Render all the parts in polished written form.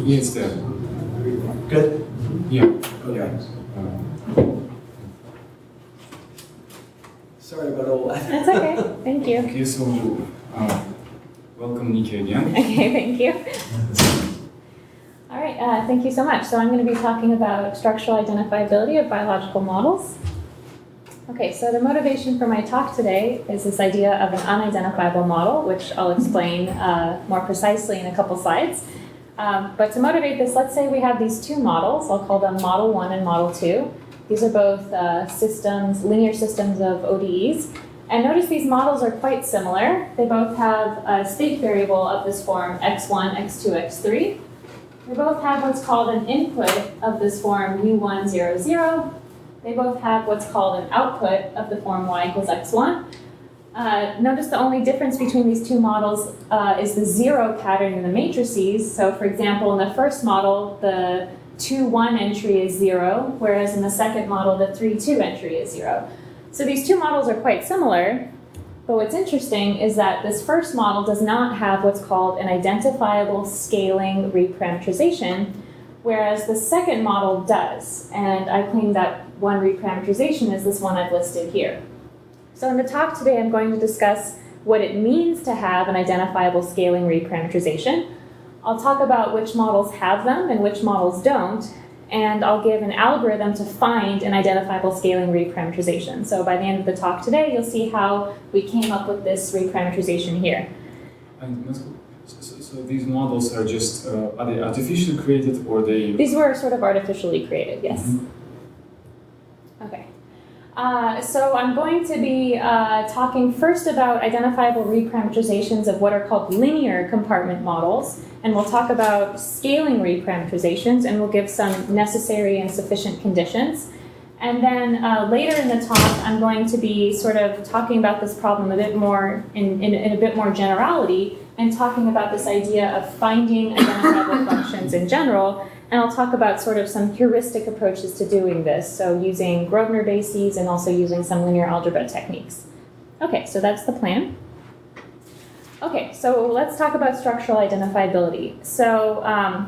Yes, there. Good? Yeah. Okay. Sorry about all that. That's okay. Thank you. Okay, so welcome, Nikki, again. Okay, thank you. All right, thank you so much. So I'm going to be talking about structural identifiability of biological models. Okay, so the motivation for my talk today is this idea of an unidentifiable model, which I'll explain more precisely in a couple slides. But to motivate this, let's say we have these two models. I'll call them Model 1 and Model 2. These are both systems, linear systems of ODEs. And notice these models are quite similar. They both have a state variable of this form, x1, x2, x3. They both have what's called an input of this form, u1, 0, 0. They both have what's called an output of the form y equals x1. Notice the only difference between these two models is the zero pattern in the matrices. So for example, in the first model, the 2, 1 entry is 0, whereas in the second model, the 3, 2 entry is 0. So these two models are quite similar, but what's interesting is that this first model does not have what's called an identifiable scaling reparameterization, whereas the second model does. And I claim that one reparameterization is this one I've listed here. So in the talk today, I'm going to discuss what it means to have an identifiable scaling reparameterization. I'll talk about which models have them and which models don't, and I'll give an algorithm to find an identifiable scaling reparameterization. So by the end of the talk today, you'll see how we came up with this reparameterization here. So these models are just, are they artificially created or they... These were sort of artificially created, yes. Mm-hmm. Okay. So I'm going to be talking first about identifiable reparameterizations of what are called linear compartment models, and we'll talk about scaling reparameterizations, and we'll give some necessary and sufficient conditions. And then later in the talk, I'm going to be sort of talking about this problem a bit more in a bit more generality, and talking about this idea of finding identifiable functions in general. And I'll talk about sort of some heuristic approaches to doing this, so using Grosvenor bases and also using some linear algebra techniques. Okay, so that's the plan. Okay, so let's talk about structural identifiability. So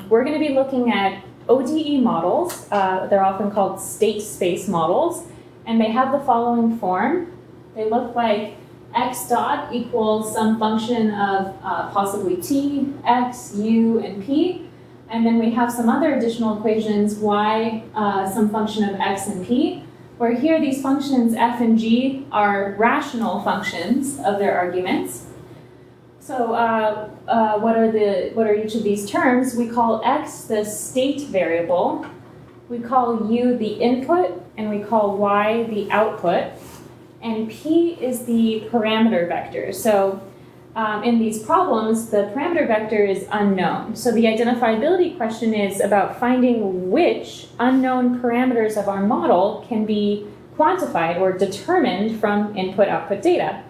we're going to be looking at ODE models. They're often called state space models, and they have the following form. They look like x dot equals some function of possibly t, x, u, and p. And then we have some other additional equations, y, some function of x and p, where here these functions f and g are rational functions of their arguments. So what are each of these terms? We call x the state variable, we call u the input, and we call y the output, and p is the parameter vector. So in these problems, the parameter vector is unknown. So the identifiability question is about finding which unknown parameters of our model can be quantified or determined from input-output data.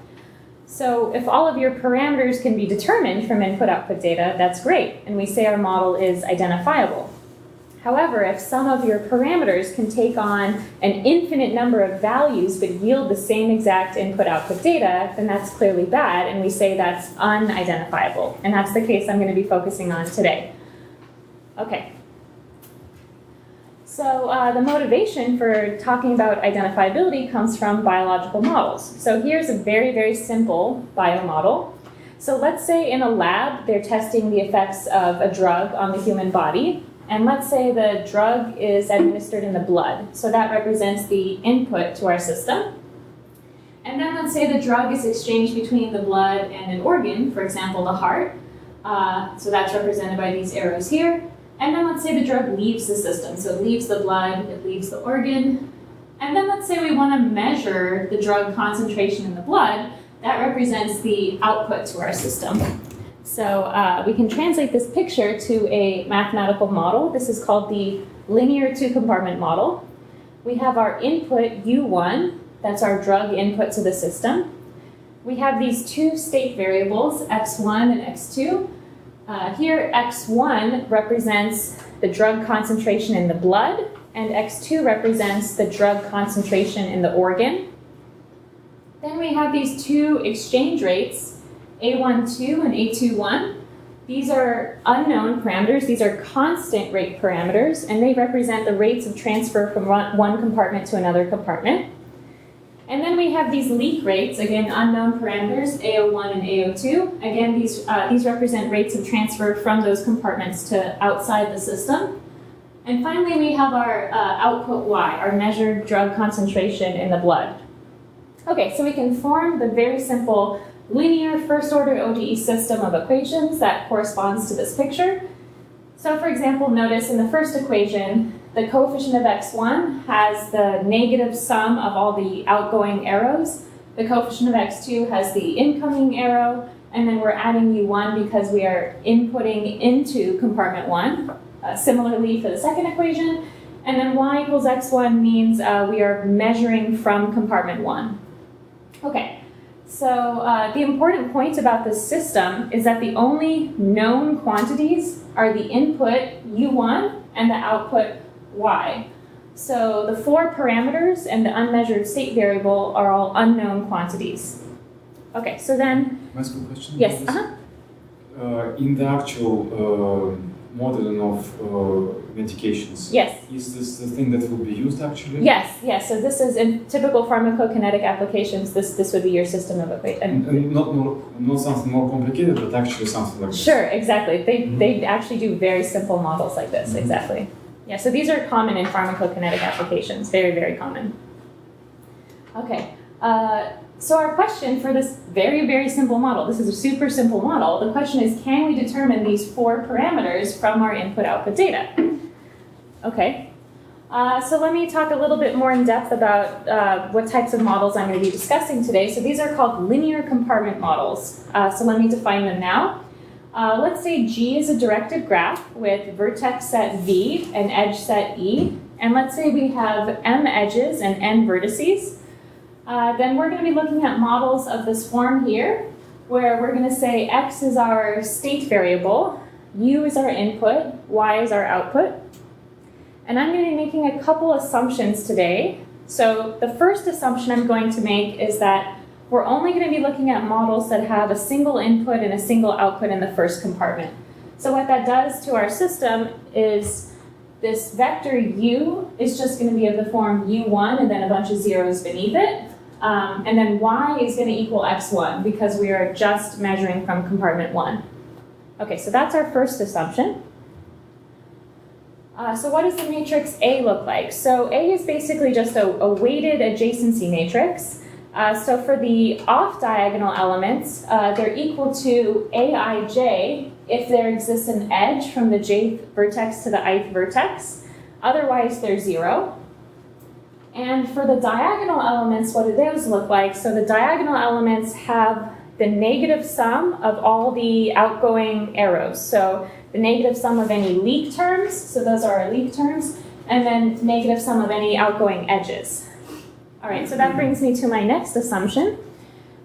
So if all of your parameters can be determined from input-output data, that's great, and we say our model is identifiable. However, if some of your parameters can take on an infinite number of values but yield the same exact input-output data, then that's clearly bad, and we say that's unidentifiable. And that's the case I'm going to be focusing on today. Okay. So the motivation for talking about identifiability comes from biological models. So here's a very, very simple biomodel. So let's say in a lab, they're testing the effects of a drug on the human body. And let's say the drug is administered in the blood. So that represents the input to our system. And then let's say the drug is exchanged between the blood and an organ, for example, the heart. So that's represented by these arrows here. And then let's say the drug leaves the system. So it leaves the blood, it leaves the organ. And then let's say we want to measure the drug concentration in the blood. That represents the output to our system. So we can translate this picture to a mathematical model. This is called the linear two-compartment model. We have our input U1, that's our drug input to the system. We have these two state variables, x1 and x2. Here, x1 represents the drug concentration in the blood, and x2 represents the drug concentration in the organ. Then we have these two exchange rates, A12 and A21. These are unknown parameters. These are constant rate parameters, and they represent the rates of transfer from one compartment to another compartment. And then we have these leak rates, again, unknown parameters, A01 and A02. Again, these represent rates of transfer from those compartments to outside the system. And finally, we have our output Y, our measured drug concentration in the blood. Okay, so we can form the very simple linear first-order ODE system of equations that corresponds to this picture. So for example, notice in the first equation, the coefficient of x1 has the negative sum of all the outgoing arrows. The coefficient of x2 has the incoming arrow, and then we're adding u1 because we are inputting into compartment 1. Similarly for the second equation, and then y equals x1 means we are measuring from compartment 1. Okay, so the important point about this system is that the only known quantities are the input u1 and the output y. So the four parameters and the unmeasured state variable are all unknown quantities. Okay, so then... Can I ask a question? Yes, In the actual modeling of medications, yes. Is this the thing that will be used actually? Yes. So this is in typical pharmacokinetic applications. This would be your system of equation. And not something more complicated, but actually something like this. Sure, exactly. They actually do very simple models like this. Exactly. Yeah. So these are common in pharmacokinetic applications. Very, very common. Okay. So our question for this very, very simple model, this is a super simple model, the question is, can we determine these four parameters from our input-output data? Okay, so let me talk a little bit more in depth about what types of models I'm going to be discussing today. So these are called linear compartment models. So let me define them now. Let's say G is a directed graph with vertex set V and edge set E. And let's say we have M edges and N vertices. Then we're going to be looking at models of this form here, where we're going to say X is our state variable, U is our input, Y is our output. And I'm going to be making a couple assumptions today. So the first assumption I'm going to make is that we're only going to be looking at models that have a single input and a single output in the first compartment. So what that does to our system is this vector U is just going to be of the form U1 and then a bunch of zeros beneath it. And then Y is going to equal X1 because we are just measuring from compartment 1. Okay, so that's our first assumption. So what does the matrix A look like? So A is basically just a weighted adjacency matrix. So for the off-diagonal elements, they're equal to Aij if there exists an edge from the jth vertex to the ith vertex. Otherwise, they're 0. And for the diagonal elements, what do those look like? So the diagonal elements have the negative sum of all the outgoing arrows. So the negative sum of any leak terms, so those are our leak terms, and then negative sum of any outgoing edges. All right, so that brings me to my next assumption,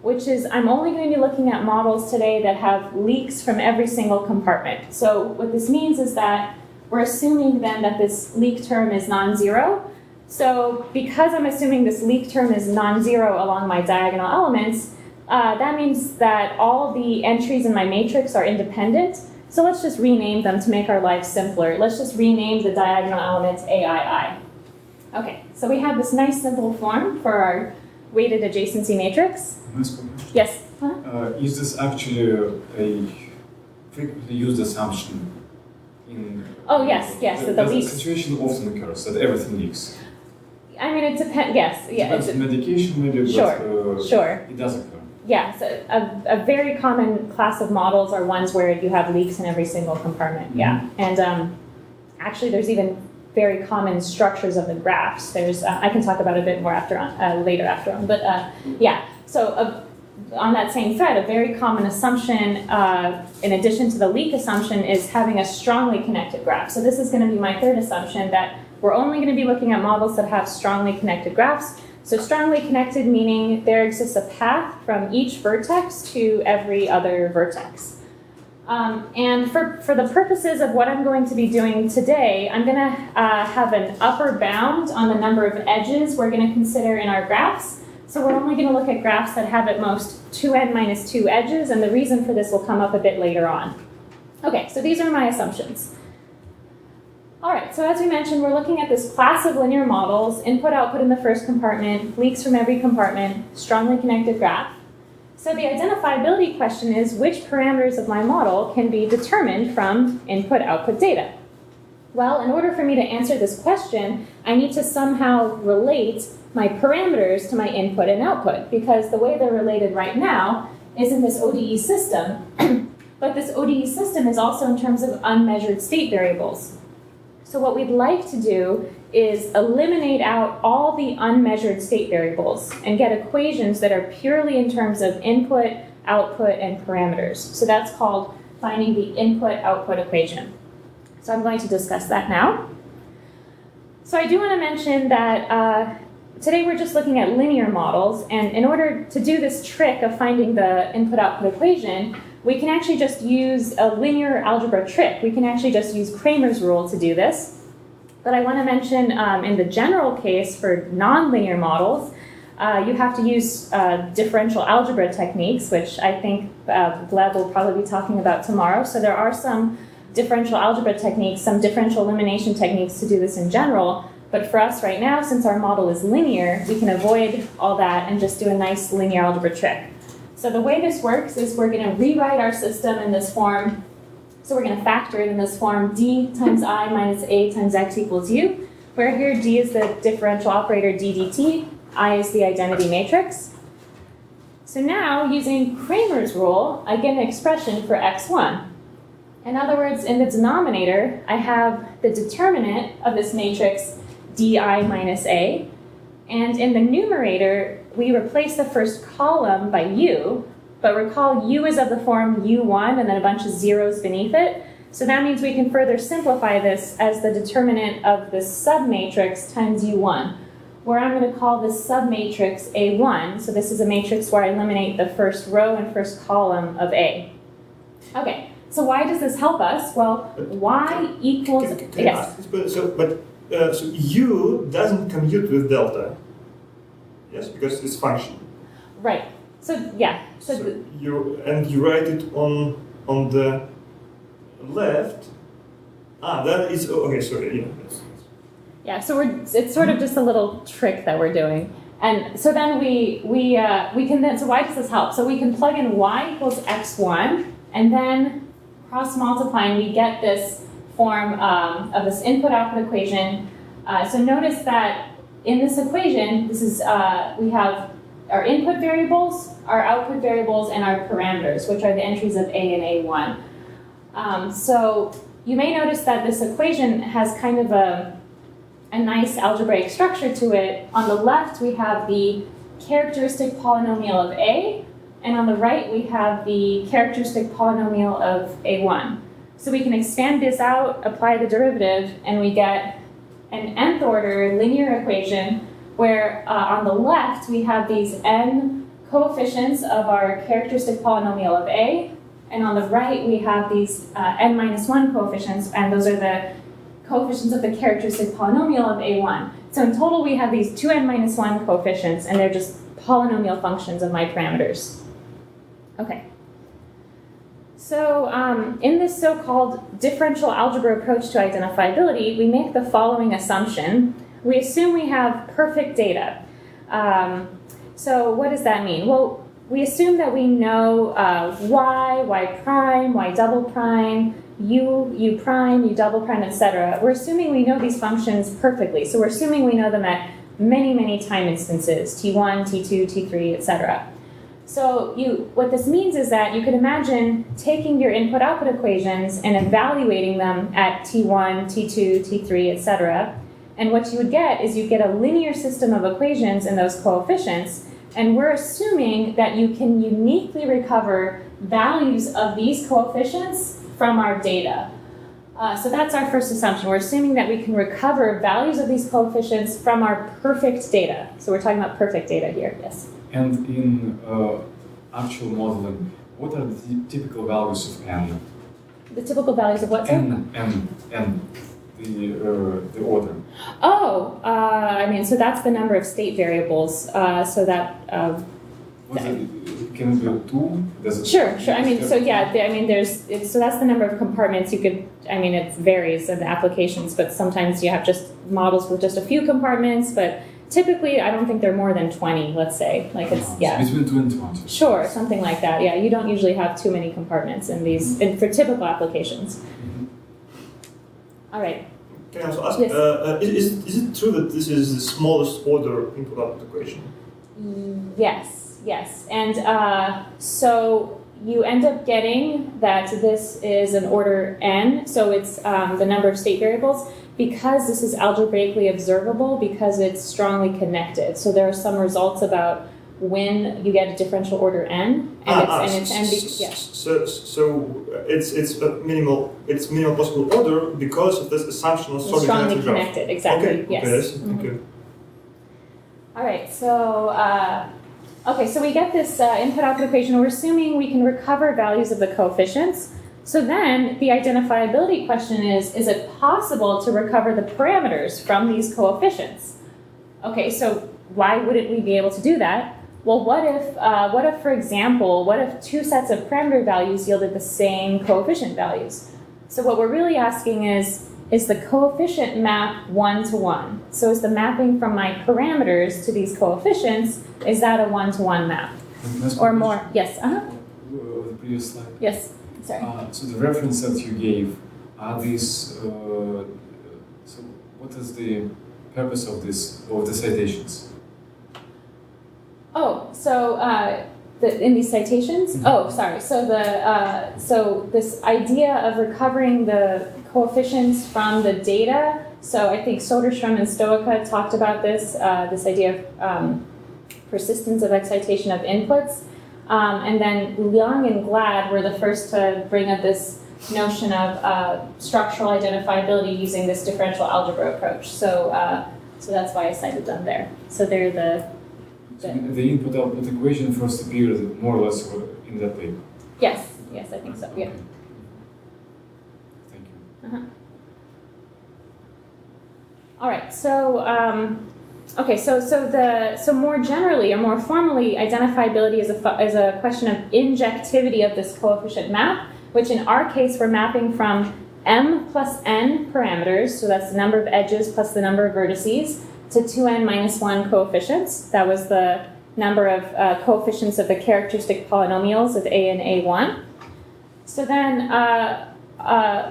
which is I'm only going to be looking at models today that have leaks from every single compartment. So what this means is that we're assuming then that this leak term is non-zero. So because I'm assuming this leak term is non-zero along my diagonal elements, that means that all the entries in my matrix are independent. So let's just rename them to make our life simpler. Let's just rename the diagonal elements AII. Okay, so we have this nice simple form for our weighted adjacency matrix. Nice question. Yes? Is this actually a frequently used assumption in... Oh, yes. The situation often occurs that everything leaks. I mean, it depends, yes. It depends on medication maybe, but sure. It does occur. Yeah, so a very common class of models are ones where you have leaks in every single compartment, yeah. And actually there's even very common structures of the graphs. There's, I can talk about a bit more later on, but yeah. So on that same thread, a very common assumption, in addition to the leak assumption, is having a strongly connected graph. So this is going to be my third assumption, that we're only going to be looking at models that have strongly connected graphs. So strongly connected meaning there exists a path from each vertex to every other vertex. And for the purposes of what I'm going to be doing today, I'm going to have an upper bound on the number of edges we're going to consider in our graphs. So we're only going to look at graphs that have at most 2n minus 2 edges, and the reason for this will come up a bit later on. Okay, so these are my assumptions. All right, so as we mentioned, we're looking at this class of linear models, input-output in the first compartment, leaks from every compartment, strongly connected graph. So the identifiability question is, which parameters of my model can be determined from input-output data? Well, in order for me to answer this question, I need to somehow relate my parameters to my input and output, because the way they're related right now is in this ODE system, but this ODE system is also in terms of unmeasured state variables. So what we'd like to do is eliminate out all the unmeasured state variables and get equations that are purely in terms of input, output, and parameters. So that's called finding the input-output equation. So I'm going to discuss that now. So I do want to mention that today we're just looking at linear models, and in order to do this trick of finding the input-output equation, we can actually just use a linear algebra trick. We can actually just use Cramer's rule to do this. But I want to mention in the general case for nonlinear models, you have to use differential algebra techniques, which I think Gleb will probably be talking about tomorrow. So there are some differential algebra techniques, some differential elimination techniques to do this in general. But for us right now, since our model is linear, we can avoid all that and just do a nice linear algebra trick. So the way this works is we're going to rewrite our system in this form. So we're going to factor it in this form, d times I minus a times x equals u, where here d is the differential operator d dt, I is the identity matrix. So now, using Cramer's rule, I get an expression for x1. In other words, in the denominator, I have the determinant of this matrix di minus a, and in the numerator, we replace the first column by u, but recall u is of the form u1 and then a bunch of zeros beneath it. So that means we can further simplify this as the determinant of this submatrix times u1, where I'm going to call this submatrix a1. So this is a matrix where I eliminate the first row and first column of a. Okay, so why does this help us? Well, y equals... Yes. So u doesn't commute with delta. Yes, because it's function. Right. So yeah. So you write it on the left. That is okay. Sorry. Yeah. Yeah. So it's sort of just a little trick that we're doing, and so then we can then. So why does this help? So we can plug in y equals x1, and then cross multiply, and we get this form of this input-output equation. So notice that in this equation, this is we have our input variables, our output variables, and our parameters, which are the entries of a and a1. So you may notice that this equation has kind of a nice algebraic structure to it. On the left, we have the characteristic polynomial of a, and on the right, we have the characteristic polynomial of a1. So we can expand this out, apply the derivative, and we get an nth order linear equation where on the left we have these n coefficients of our characteristic polynomial of a, and on the right we have these n minus 1 coefficients, and those are the coefficients of the characteristic polynomial of a1. So in total we have these 2n minus 1 coefficients, and they're just polynomial functions of my parameters. Okay. So in this so-called differential algebra approach to identifiability, we make the following assumption. We assume we have perfect data. So what does that mean? Well, we assume that we know y prime, y double prime, u prime, u double prime, etc. We're assuming we know these functions perfectly. So we're assuming we know them at many, many time instances, t1, t2, t3, etc. So what this means is that you could imagine taking your input-output equations and evaluating them at t1, t2, t3, etc. And what you would get is you get a linear system of equations and those coefficients, and we're assuming that you can uniquely recover values of these coefficients from our data. So that's our first assumption. We're assuming that we can recover values of these coefficients from our perfect data. So we're talking about perfect data here, yes. And in actual modeling, what are the typical values of n? The typical values of what? N, the order. Oh, I mean, so that's the number of state variables. So that. can be 2? Sure. I mean, so yeah, so that's the number of compartments you could, I mean, it varies in the applications, but sometimes you have just models with just a few compartments, but typically I don't think they're more than 20, let's say. Like it's, yeah. So between 2 and 20. Sure, something like that. Yeah, you don't usually have too many compartments in these, for typical applications. All right. Can I also ask, Yes. Is it true that this is the smallest order input-output equation? Yes. And so you end up getting that this is an order n, so it's the number of state variables, because this is algebraically observable, because it's strongly connected. So there are some results about when you get a differential order n, and it's n. Yes. So it's a minimal possible order because of this assumption of strongly connected. Exactly. Okay. Yes. Okay. Thank you. All right. So. Okay, so we get this input-output equation. We're assuming we can recover values of the coefficients. So then the identifiability question is it possible to recover the parameters from these coefficients? Okay, so why wouldn't we be able to do that? Well, what if, for example, what if two sets of parameter values yielded the same coefficient values? So what we're really asking is the coefficient map 1-to-1? So is the mapping from my parameters to these coefficients, is that a 1-to-1 map? Or more? Yes. The previous slide. Yes. Sorry. So the reference that you gave, are these, so what is the purpose of the citations? Oh, so in these citations? Mm-hmm. Oh, sorry. So so this idea of recovering the coefficients from the data. So I think Soderstrom and Stoica talked about this idea of persistence of excitation of inputs. And then Leung and Glad were the first to bring up this notion of structural identifiability using this differential algebra approach. So that's why I cited them there. So they're the input-output equation first appeared more or less in that paper. Yes, I think so. Yeah. Okay. Thank you. Uh-huh. All right. So okay. So more generally or more formally, identifiability is a question of injectivity of this coefficient map, which in our case we're mapping from m plus n parameters. So that's the number of edges plus the number of vertices, to 2n minus 1 coefficients. That was the number of coefficients of the characteristic polynomials of a and a1. So then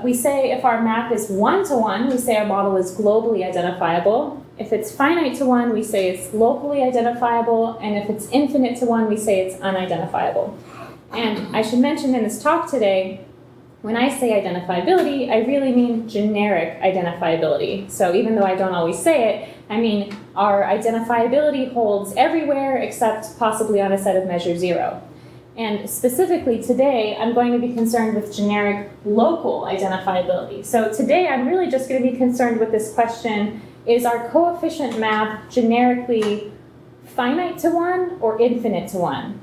we say if our map is 1-to-1, we say our model is globally identifiable. If it's finite to 1, we say it's locally identifiable. And if it's infinite to 1, we say it's unidentifiable. And I should mention in this talk today, when I say identifiability, I really mean generic identifiability. So even though I don't always say it, I mean our identifiability holds everywhere except possibly on a set of measure 0. And specifically today, I'm going to be concerned with generic local identifiability. So today, I'm really just going to be concerned with this question, is our coefficient map generically finite to 1 or infinite to 1?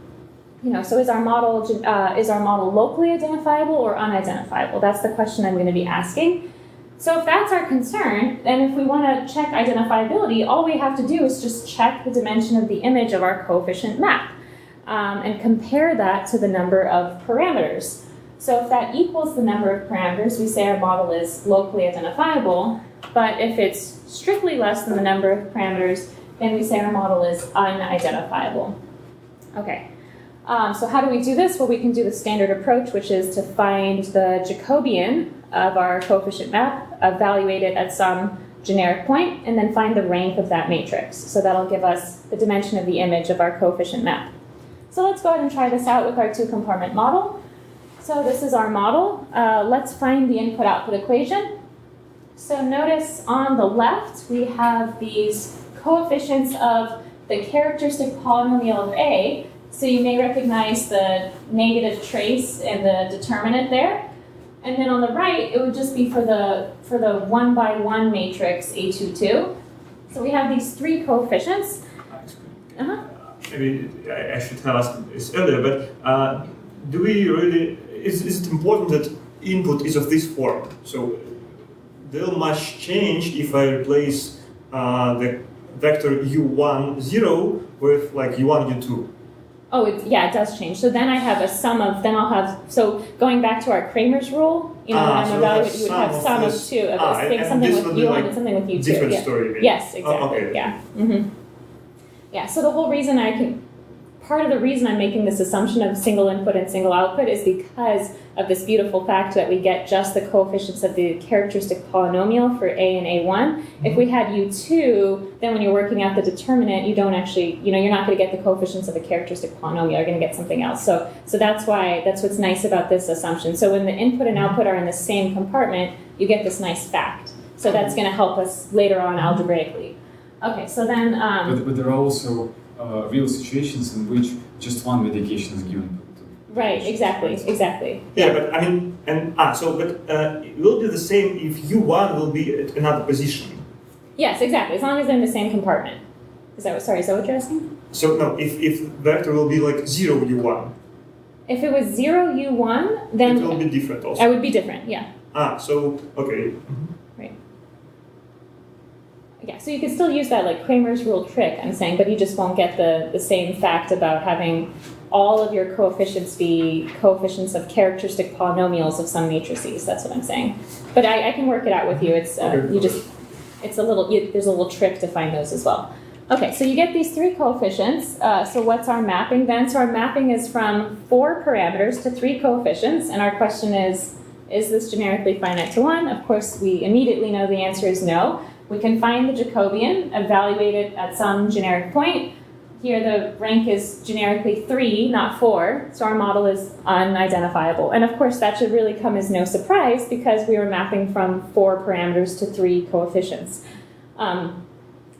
So is our model locally identifiable or unidentifiable? That's the question I'm going to be asking. So if that's our concern, then if we want to check identifiability, all we have to do is just check the dimension of the image of our coefficient map and compare that to the number of parameters. So if that equals the number of parameters, we say our model is locally identifiable. But if it's strictly less than the number of parameters, then we say our model is unidentifiable. Okay. So how do we do this? Well, we can do the standard approach, which is to find the Jacobian of our coefficient map, evaluate it at some generic point, and then find the rank of that matrix. So that'll give us the dimension of the image of our coefficient map. So let's go ahead and try this out with our two-compartment model. So this is our model. Let's find the input-output equation. So notice on the left, we have these coefficients of the characteristic polynomial of A. So you may recognize the negative trace and the determinant there. And then on the right, it would just be for the 1-by-1 matrix A22. So we have these three coefficients. Maybe I should have asked this earlier, but do we really, is it important that input is of this form? So they'll much change if I replace the vector u1, 0 with like u1, u2. Oh, it does change. So then I have a sum of, then I'll have, so going back to our Cramer's rule, when I'm evaluating, you would have sum of two, something with U1 and something with U2. Different story. Yes, exactly. Oh, okay. Yeah. Yeah, so the whole reason part of the reason I'm making this assumption of single input and single output is because of this beautiful fact that we get just the coefficients of the characteristic polynomial for A and A1. If we had U2, then when you're working out the determinant, you don't actually, you're not going to get the coefficients of a characteristic polynomial. You're going to get something else. So that's what's nice about this assumption. So when the input and output are in the same compartment, you get this nice fact. So that's going to help us later on algebraically. Okay, so then... But there are also real situations in which just one medication is given. Right, exactly. Yeah, but I mean, it will be the same if U1 will be at another position. Yes, exactly, as long as they're in the same compartment. Is that what you're asking? So no, if vector will be like 0 U1. If it was 0 U1, then... It will be different also. I would be different, yeah. Okay. Right. Yeah, so you could still use that like Cramer's rule trick, I'm saying, but you just won't get the same fact about having all of your coefficients be coefficients of characteristic polynomials of some matrices. That's what I'm saying. But I can work it out with you. It's there's a little trick to find those as well. Okay, so you get these three coefficients. So what's our mapping then? So our mapping is from 4 parameters to 3 coefficients, and our question is this generically finite to 1? Of course, we immediately know the answer is no. We can find the Jacobian, evaluate it at some generic point. Here the rank is generically 3, not 4, so our model is unidentifiable. And of course that should really come as no surprise because we were mapping from 4 parameters to 3 coefficients. But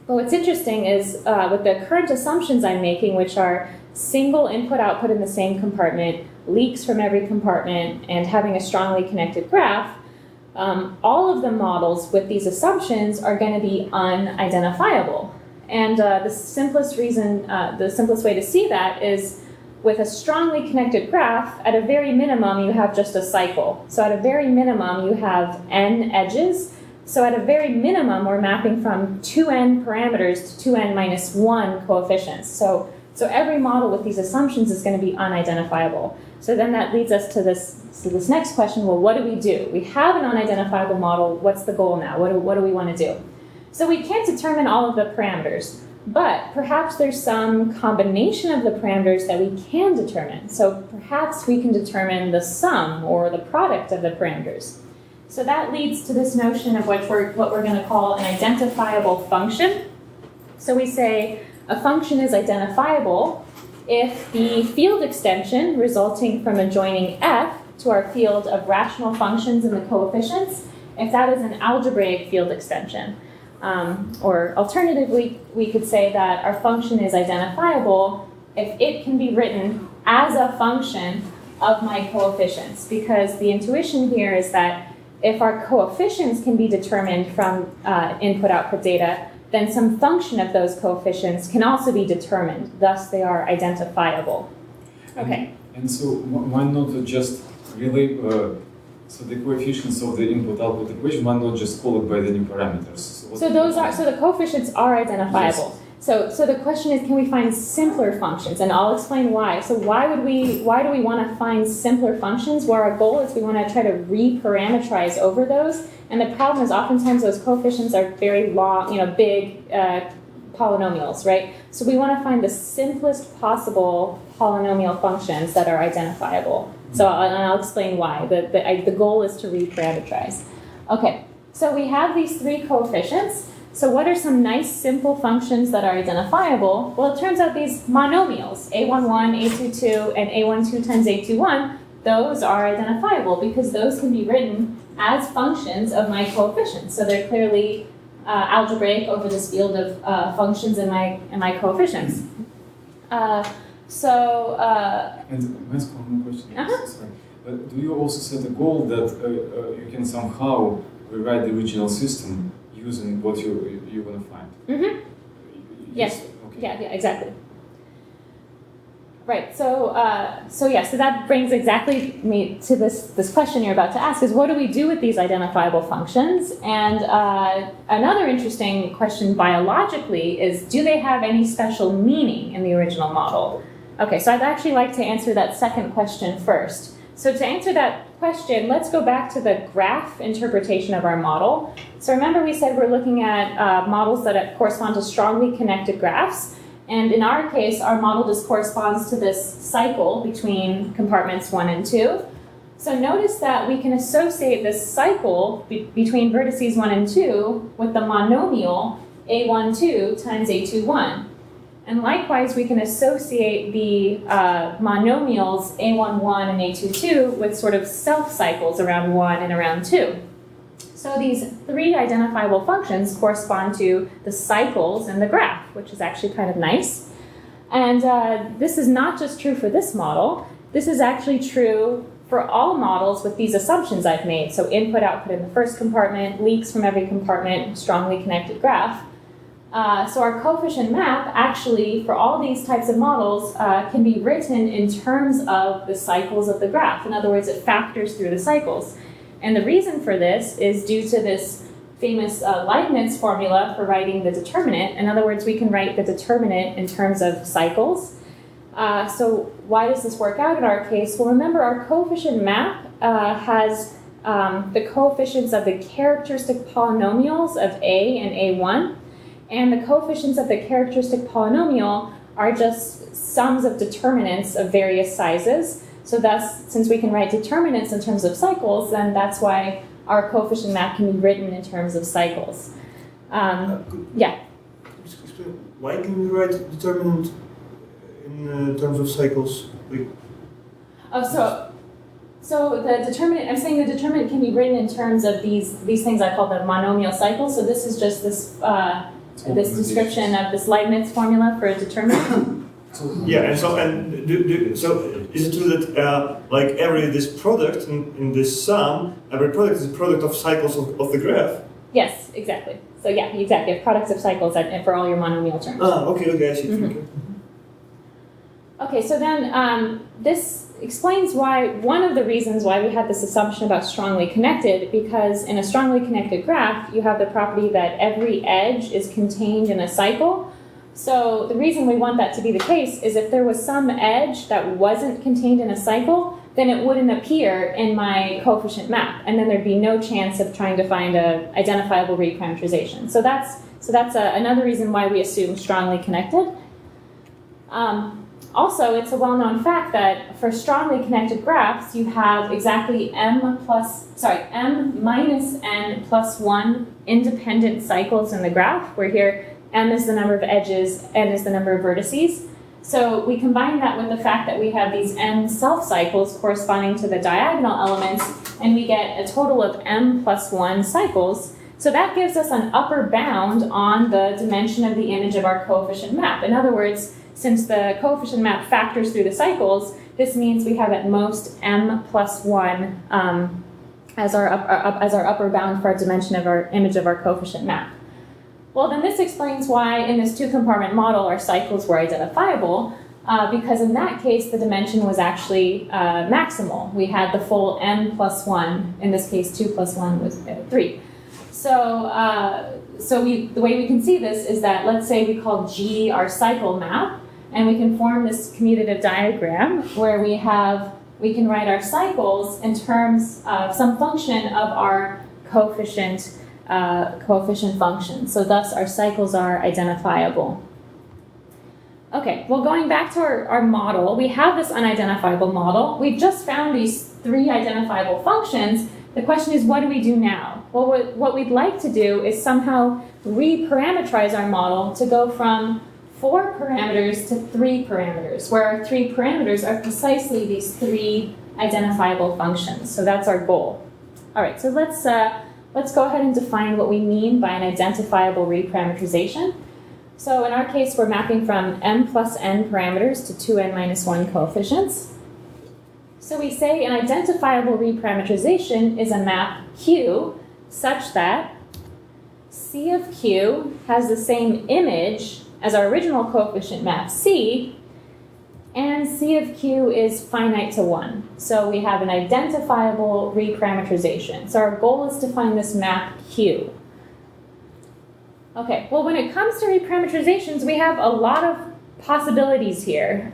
what's interesting is with the current assumptions I'm making, which are single input-output in the same compartment, leaks from every compartment, and having a strongly connected graph, all of the models with these assumptions are going to be unidentifiable. And the simplest way to see that is with a strongly connected graph, at a very minimum, you have just a cycle. So at a very minimum, you have n edges. So at a very minimum, we're mapping from 2n parameters to 2n minus 1 coefficients. So every model with these assumptions is going to be unidentifiable. So then that leads us to this next question. Well, what do? We have an unidentifiable model. What's the goal now? What do we want to do? So we can't determine all of the parameters, but perhaps there's some combination of the parameters that we can determine. So perhaps we can determine the sum or the product of the parameters. So that leads to this notion of what we're going to call an identifiable function. So we say a function is identifiable if the field extension resulting from adjoining f to our field of rational functions and the coefficients, if that is an algebraic field extension. Or alternatively, we could say that our function is identifiable if it can be written as a function of my coefficients, because the intuition here is that if our coefficients can be determined from input-output data, then some function of those coefficients can also be determined. Thus, they are identifiable. Okay. And so why not just relate so the coefficients of the input-output equation, why not just call it by the new parameters? So the coefficients are identifiable. Yes. So the question is, can we find simpler functions? And I'll explain why. So why do we want to find simpler functions? Well, our goal is we want to try to reparameterize over those. And the problem is oftentimes those coefficients are very long, big polynomials, right? So we want to find the simplest possible polynomial functions that are identifiable. So I'll explain why. The goal is to reparameterize. Okay, so we have these 3 coefficients. So what are some nice simple functions that are identifiable? Well, it turns out these monomials, a11, a22, and a12 times a21, those are identifiable because those can be written as functions of my coefficients. So they're clearly algebraic over this field of functions in my coefficients. And may I ask one more question? Sorry. But do you also set a goal that you can somehow rewrite the original system using what you're going to find? Mm-hmm. Yes. Okay. Yeah, exactly. Right. So that brings exactly me to this question you're about to ask: is what do we do with these identifiable functions? And another interesting question biologically is: do they have any special meaning in the original model? Okay, so I'd actually like to answer that second question first. So to answer that question, let's go back to the graph interpretation of our model. So remember we said we're looking at models that correspond to strongly connected graphs. And in our case, our model just corresponds to this cycle between compartments 1 and 2. So notice that we can associate this cycle between vertices 1 and 2 with the monomial a12 times a21. And likewise, we can associate the monomials a11 and a22 with sort of self-cycles around 1 and around 2. So these three identifiable functions correspond to the cycles in the graph, which is actually kind of nice. And this is not just true for this model. This is actually true for all models with these assumptions I've made. So input, output in the first compartment, leaks from every compartment, strongly connected graph. So our coefficient map, actually, for all these types of models, can be written in terms of the cycles of the graph. In other words, it factors through the cycles. And the reason for this is due to this famous Leibniz formula for writing the determinant. In other words, we can write the determinant in terms of cycles. So why does this work out in our case? Well, remember, our coefficient map has the coefficients of the characteristic polynomials of A and A1. And the coefficients of the characteristic polynomial are just sums of determinants of various sizes. So thus, since we can write determinants in terms of cycles, then that's why our coefficient map can be written in terms of cycles. Yeah? Why can we write determinant in terms of cycles? So the determinant, I'm saying the determinant can be written in terms of these things I call the monomial cycles. So this is just this description of this Leibniz formula for a determinant. Yeah, and so is it true that like this product in this sum, every product is a product of cycles of the graph? Yes, exactly. So yeah, exactly. Products of cycles and for all your monomial terms. Okay, I see. Mm-hmm. Okay, so then this explains why, one of the reasons why we had this assumption about strongly connected, because in a strongly connected graph, you have the property that every edge is contained in a cycle. So the reason we want that to be the case is if there was some edge that wasn't contained in a cycle, then it wouldn't appear in my coefficient map, and then there'd be no chance of trying to find an identifiable reparametrization. So that's another reason why we assume strongly connected. Also, it's a well-known fact that for strongly connected graphs, you have exactly m minus n plus 1 independent cycles in the graph, where here m is the number of edges, n is the number of vertices. So we combine that with the fact that we have these n self-cycles corresponding to the diagonal elements, and we get a total of m plus 1 cycles. So that gives us an upper bound on the dimension of the image of our coefficient map. In other words, since the coefficient map factors through the cycles, this means we have at most m plus 1 as our upper bound for our dimension of our image of our coefficient map. Well, then this explains why in this two-compartment model our cycles were identifiable, because in that case the dimension was actually maximal. We had the full m plus 1, in this case 2 plus 1 was 3. So the way we can see this is that, let's say we call G our cycle map, and we can form this commutative diagram where we can write our cycles in terms of some function of our coefficient function. So thus our cycles are identifiable. Okay, well, going back to our model, we have this unidentifiable model. We've just found these three identifiable functions. The question is, what do we do now? Well, what we'd like to do is somehow reparameterize our model to go from 4 parameters to 3 parameters, where our 3 parameters are precisely these 3 identifiable functions. So that's our goal. All right, so let's go ahead and define what we mean by an identifiable reparameterization. So in our case, we're mapping from m plus n parameters to 2n minus 1 coefficients. So we say an identifiable reparameterization is a map Q such that C of Q has the same image as our original coefficient map C, and C of Q is finite to 1. So we have an identifiable reparameterization. So our goal is to find this map Q. Okay, well, when it comes to reparameterizations, we have a lot of possibilities here.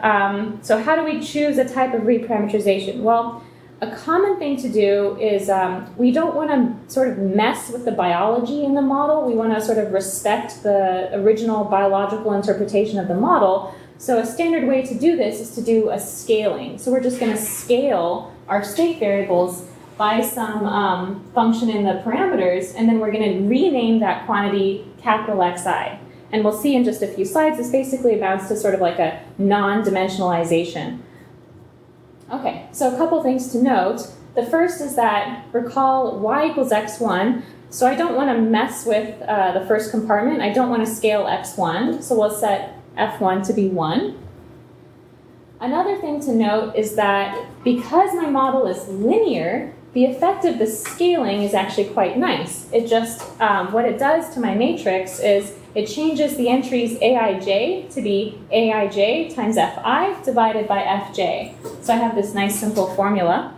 So how do we choose a type of reparameterization? Well, a common thing to do is we don't want to sort of mess with the biology in the model. We want to sort of respect the original biological interpretation of the model. So a standard way to do this is to do a scaling. So we're just going to scale our state variables by some function in the parameters, and then we're going to rename that quantity capital Xi. And we'll see in just a few slides, this basically amounts to sort of like a non-dimensionalization. Okay, so a couple things to note. The first is that, recall y equals x1, so I don't want to mess with the first compartment. I don't want to scale x1, so we'll set f1 to be 1. Another thing to note is that because my model is linear, the effect of the scaling is actually quite nice. It just, what it does to my matrix is it changes the entries aij to be aij times fi divided by fj. So I have this nice simple formula.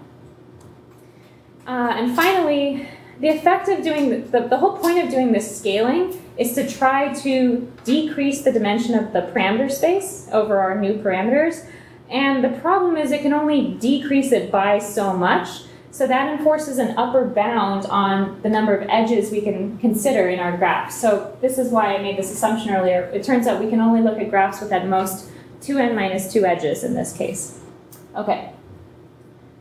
And finally, the effect of doing, the whole point of doing this scaling is to try to decrease the dimension of the parameter space over our new parameters. And the problem is it can only decrease it by so much. So that enforces an upper bound on the number of edges we can consider in our graph. So this is why I made this assumption earlier. It turns out we can only look at graphs with at most 2n minus 2 edges in this case. Okay.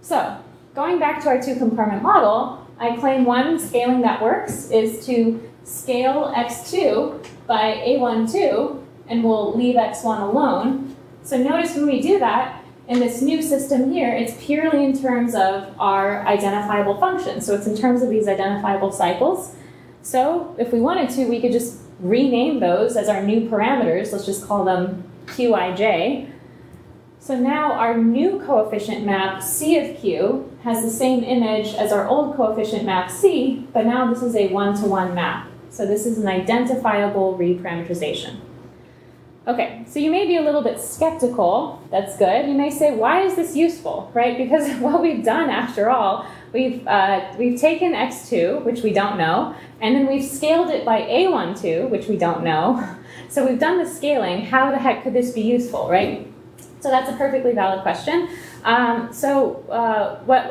So going back to our two-compartment model, I claim one scaling that works is to scale x2 by a12, and we'll leave x1 alone. So notice when we do that, in this new system here, it's purely in terms of our identifiable functions. So it's in terms of these identifiable cycles. So if we wanted to, we could just rename those as our new parameters. Let's just call them qij. So now our new coefficient map C of q has the same image as our old coefficient map C, but now this is a one-to-one map. So this is an identifiable reparameterization. Okay, so you may be a little bit skeptical. That's good. You may say, why is this useful, right? Because what we've done, after all, we've taken x2, which we don't know, and then we've scaled it by a12, which we don't know. So we've done the scaling. How the heck could this be useful, right? So that's a perfectly valid question.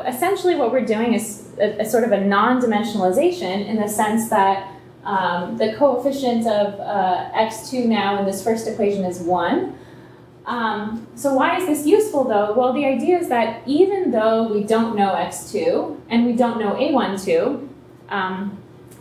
Essentially what we're doing is a sort of a non-dimensionalization in the sense that the coefficient of x2 now in this first equation is 1. So why is this useful, though? Well, the idea is that even though we don't know x2 and we don't know a12,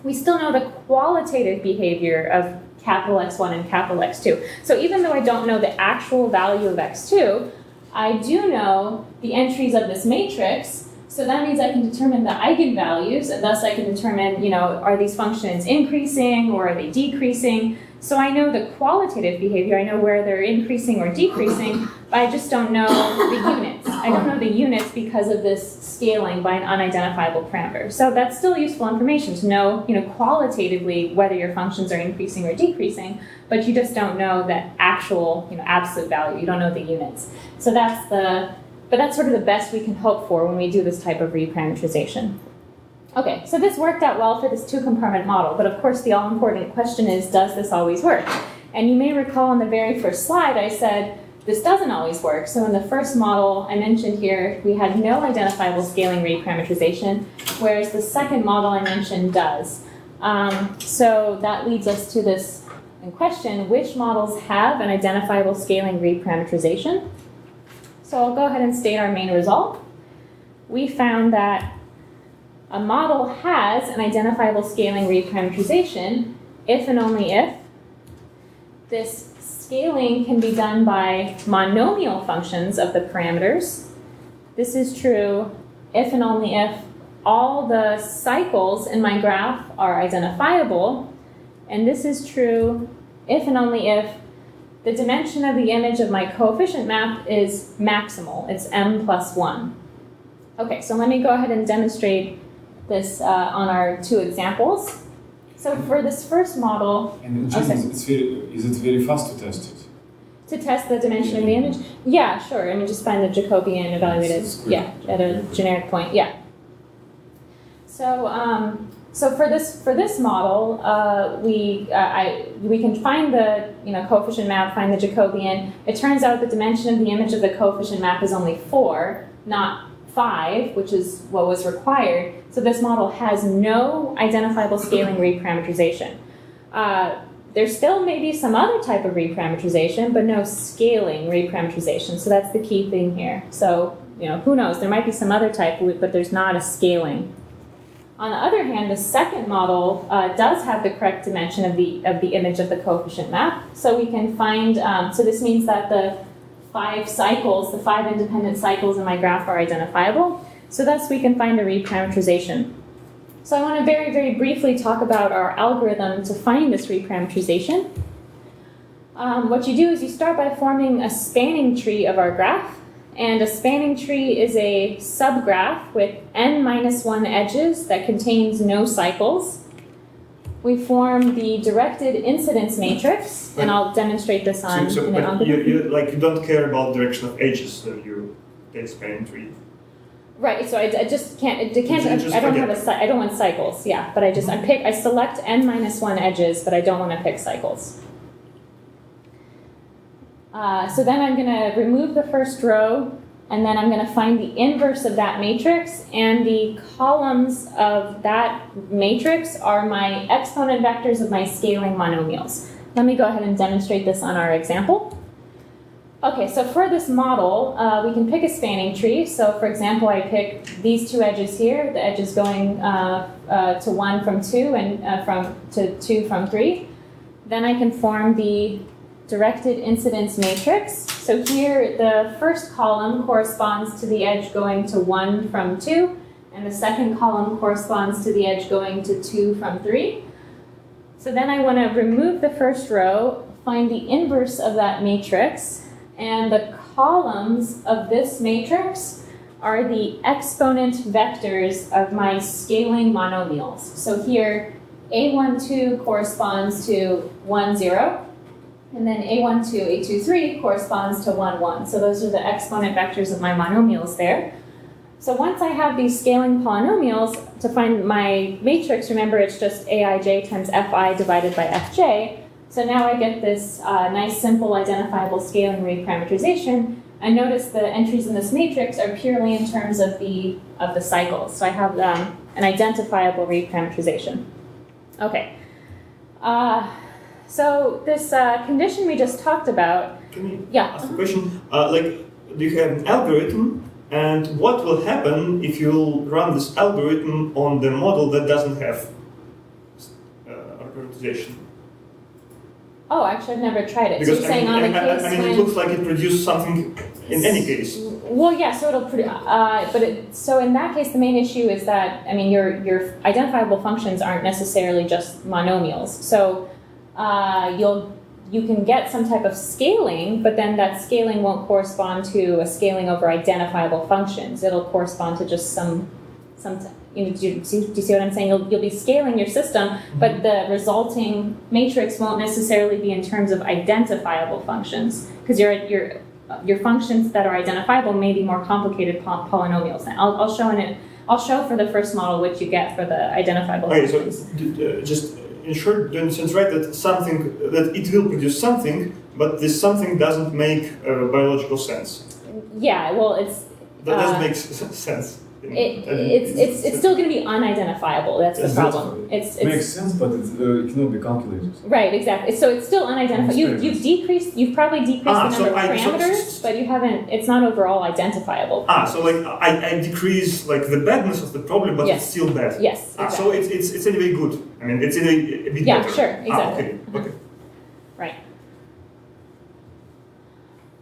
we still know the qualitative behavior of capital X1 and capital X2. So even though I don't know the actual value of x2, I do know the entries of this matrix. So that means I can determine the eigenvalues, and thus I can determine, are these functions increasing or are they decreasing? So I know the qualitative behavior. I know where they're increasing or decreasing, but I just don't know the units. I don't know the units because of this scaling by an unidentifiable parameter. So that's still useful information to know, qualitatively whether your functions are increasing or decreasing, but you just don't know the actual, absolute value. You don't know the units. So that's sort of the best we can hope for when we do this type of reparameterization. Okay, so this worked out well for this two-compartment model, but of course the all-important question is, does this always work? And you may recall on the very first slide I said this doesn't always work. So in the first model I mentioned here, we had no identifiable scaling reparameterization, whereas the second model I mentioned does. So that leads us to this question, which models have an identifiable scaling reparameterization? So I'll go ahead and state our main result. We found that a model has an identifiable scaling reparameterization if and only if this scaling can be done by monomial functions of the parameters. This is true if and only if all the cycles in my graph are identifiable, and this is true if and only if the dimension of the image of my coefficient map is maximal. It's m plus 1. Okay, so let me go ahead and demonstrate this on our two examples. So for this first model... And is it very fast to test it? To test the dimension of the image? Yeah, sure. I mean, just find the Jacobian, evaluate it, at a generic point, yeah. So So for this model, we can find the coefficient map, find the Jacobian. It turns out the dimension of the image of the coefficient map is only 4, not 5, which is what was required. So this model has no identifiable scaling reparameterization. There still may be some other type of reparameterization, but no scaling reparameterization. So that's the key thing here. So who knows? There might be some other type, but there's not a scaling. On the other hand, the second model does have the correct dimension of the image of the coefficient map. So we can find, so this means that the 5 cycles, the 5 independent cycles in my graph are identifiable. So thus we can find a reparameterization. So I want to very, very briefly talk about our algorithm to find this reparameterization. What you do is you start by forming a spanning tree of our graph. And a spanning tree is a subgraph with n-1 edges that contains no cycles. We form the directed incidence matrix, and I'll demonstrate this on an algorithm. You don't care about direction of edges, so you take spanning tree. Right. So I just can't. I don't want cycles. Yeah, but I select n-1 edges, but I don't want to pick cycles. So then I'm going to remove the first row, and then I'm going to find the inverse of that matrix, and the columns of that matrix are my exponent vectors of my scaling monomials. Let me go ahead and demonstrate this on our example. Okay, so for this model, we can pick a spanning tree. So for example, I pick these 2 edges here, the edges going to 1 from 2 and to 2 from 3. Then I can form the directed incidence matrix. So here the first column corresponds to the edge going to 1 from 2, and the second column corresponds to the edge going to 2 from 3. So then I want to remove the first row, find the inverse of that matrix, and the columns of this matrix are the exponent vectors of my scaling monomials. So here A12 corresponds to 1, 0. And then A12, A23 corresponds to 1, 1. So those are the exponent vectors of my monomials there. So once I have these scaling polynomials, to find my matrix, remember it's just Aij times Fi divided by Fj. So now I get this nice, simple, identifiable scaling reparameterization. And notice the entries in this matrix are purely in terms of the cycles. So I have an identifiable reparameterization. Okay. So this condition we just talked about. Can you ask a question? Do you have an algorithm, and what will happen if you run this algorithm on the model that doesn't have reparameterization? Oh, actually, I've never tried it. Because so you're saying on the case it looks like it produced something in any case. Well, yeah. So it'll produce. So in that case, the main issue is that your identifiable functions aren't necessarily just monomials. So you can get some type of scaling, but then that scaling won't correspond to a scaling over identifiable functions. It'll correspond to just some. Do you see what I'm saying? You'll be scaling your system, but the resulting matrix won't necessarily be in terms of identifiable functions, because your functions that are identifiable may be more complicated polynomials. And I'll show for the first model what you get for the identifiable functions. So just in short, do you understand right that it will produce something, but this something doesn't make biological sense? Yeah, well, that doesn't make sense. It's still going to be unidentifiable. That's the problem. It makes sense, but it cannot be calculated. Right, exactly. So it's still unidentifiable. You've probably decreased the number of parameters, but you haven't. It's not overall identifiable. So I decrease the badness of the problem, but it's still bad. Yes. Exactly. So it's anyway good. I mean, it's anyway a bit better. Yeah, sure, exactly. Okay. Right.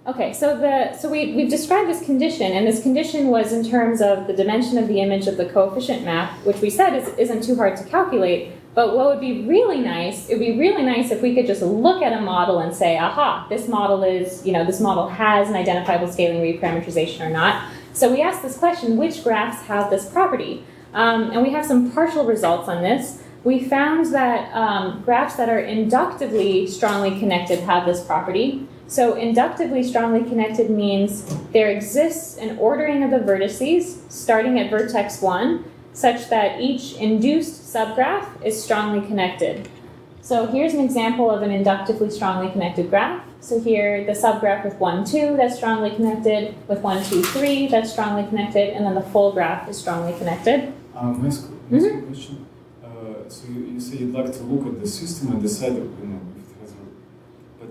Okay, so we've described this condition, and this condition was in terms of the dimension of the image of the coefficient map, which we said isn't too hard to calculate. But what would be really nice, it would be really nice if we could just look at a model and say, aha, this model has an identifiable scaling reparameterization or not. So we asked this question, which graphs have this property? And we have some partial results on this. We found that graphs that are inductively strongly connected have this property. So inductively strongly connected means there exists an ordering of the vertices starting at vertex 1 such that each induced subgraph is strongly connected. So here's an example of an inductively strongly connected graph. So here, the subgraph with 1, 2, that's strongly connected, with 1, 2, 3, that's strongly connected, and then the full graph is strongly connected. May I ask a question? So you say you'd like to look at the system and decide, if it has but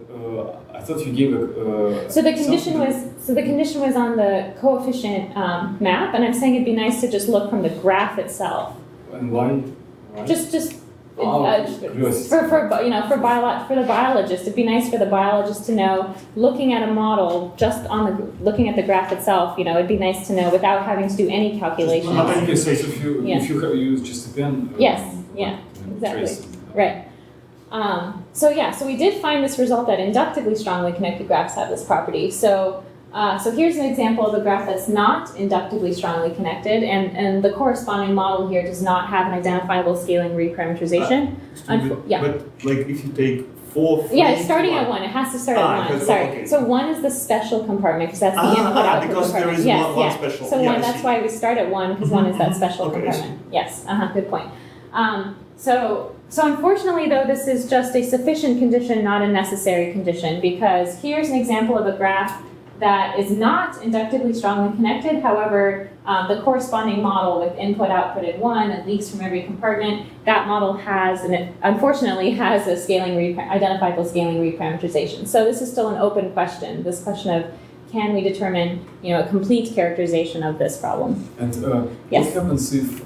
I thought you gave a. So the condition was on the coefficient map, and I'm saying it'd be nice to just look from the graph itself. And why? Just Curiosity. for the biologist, it'd be nice for the biologist to know, looking at a model just on looking at the graph itself. It'd be nice to know without having to do any calculations. Okay, so if you use just a pen. Yes. Yeah. Exactly. Right. So we did find this result that inductively strongly connected graphs have this property. So here's an example of a graph that's not inductively strongly connected, and the corresponding model here does not have an identifiable scaling reparameterization. But like if you take 4, 3, it's starting at 1. It has to start at 1. Sorry. Okay. So 1 is the special compartment because that's the input-output because compartment. there is one special. So that's why we start at 1 because 1 is that special compartment. Yes. Good point. So unfortunately, though, this is just a sufficient condition, not a necessary condition, because here's an example of a graph that is not inductively strongly connected. However, the corresponding model with input-output at 1 and leaks from every compartment, that model has, and it unfortunately has a identifiable scaling reparameterization. So this is still an open question, this question of can we determine a complete characterization of this problem? And what happens if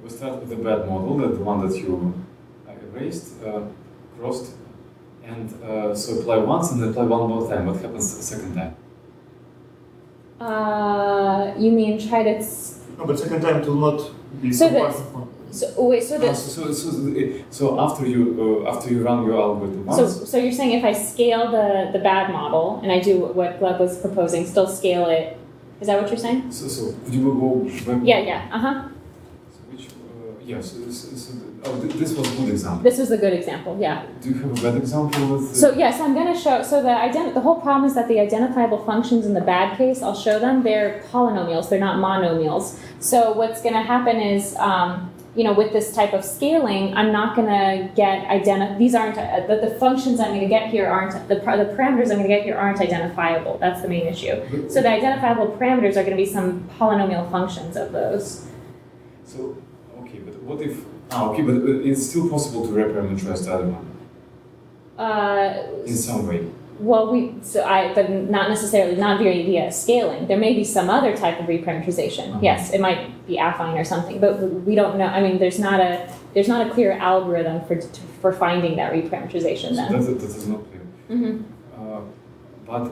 we start with the bad model, the one that you erased, crossed, and so apply once and apply one more time. What happens the second time? You mean try to... No, but second time it will not be So after you run your algorithm once. So you're saying if I scale the bad model and I do what Gleb was proposing, still scale it. Is that what you're saying? So would you go back? Yeah. This was a good example. This was a good example, yeah. Do you have a bad example with? So yes, I'm going to show. So the whole problem is that the identifiable functions in the bad case, I'll show them. They're polynomials. They're not monomials. So what's going to happen is, with this type of scaling, I'm not going to get These aren't the functions I'm going to get here aren't the parameters I'm going to get here aren't identifiable. That's the main issue. So the identifiable parameters are going to be some polynomial functions of those. So. But what if? But it's still possible to reparameterize the other one. In some way. Well, but not necessarily, not via scaling. There may be some other type of reparameterization. Yes, it might be affine or something, but we don't know. I mean, there's not a clear algorithm for finding that reparameterization. Then that is not clear. But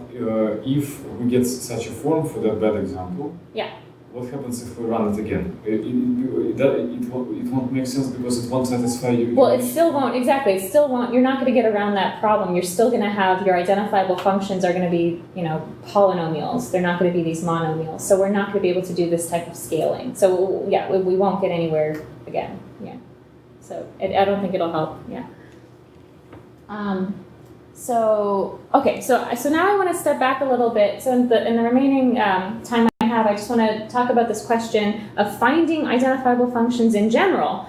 if we get such a form for that bad example, what happens if we run it again? It won't make sense because it won't satisfy you. Well, it still won't, exactly. It still won't, you're not going to get around that problem. You're still going to have, your identifiable functions are going to be, polynomials. They're not going to be these monomials. So we're not going to be able to do this type of scaling. So, we won't get anywhere again. Yeah. So I don't think it'll help. Yeah. So now I want to step back a little bit. So in the remaining time I just want to talk about this question of finding identifiable functions in general.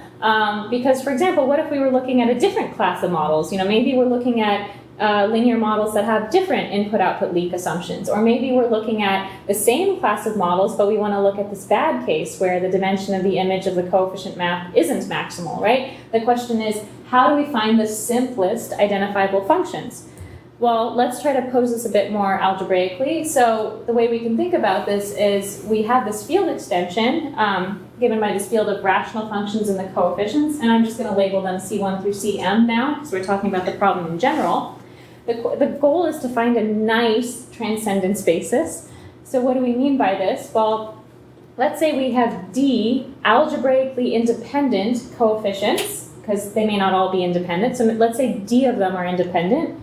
Because, for example, what if we were looking at a different class of models? Maybe we're looking at linear models that have different input-output leak assumptions. Or maybe we're looking at the same class of models, but we want to look at this bad case where the dimension of the image of the coefficient map isn't maximal, right? The question is, how do we find the simplest identifiable functions? Well, let's try to pose this a bit more algebraically. So the way we can think about this is we have this field extension given by this field of rational functions and the coefficients, and I'm just going to label them C1 through Cm now because we're talking about the problem in general. The goal is to find a nice transcendence basis. So what do we mean by this? Well, let's say we have D algebraically independent coefficients, because they may not all be independent. So let's say D of them are independent.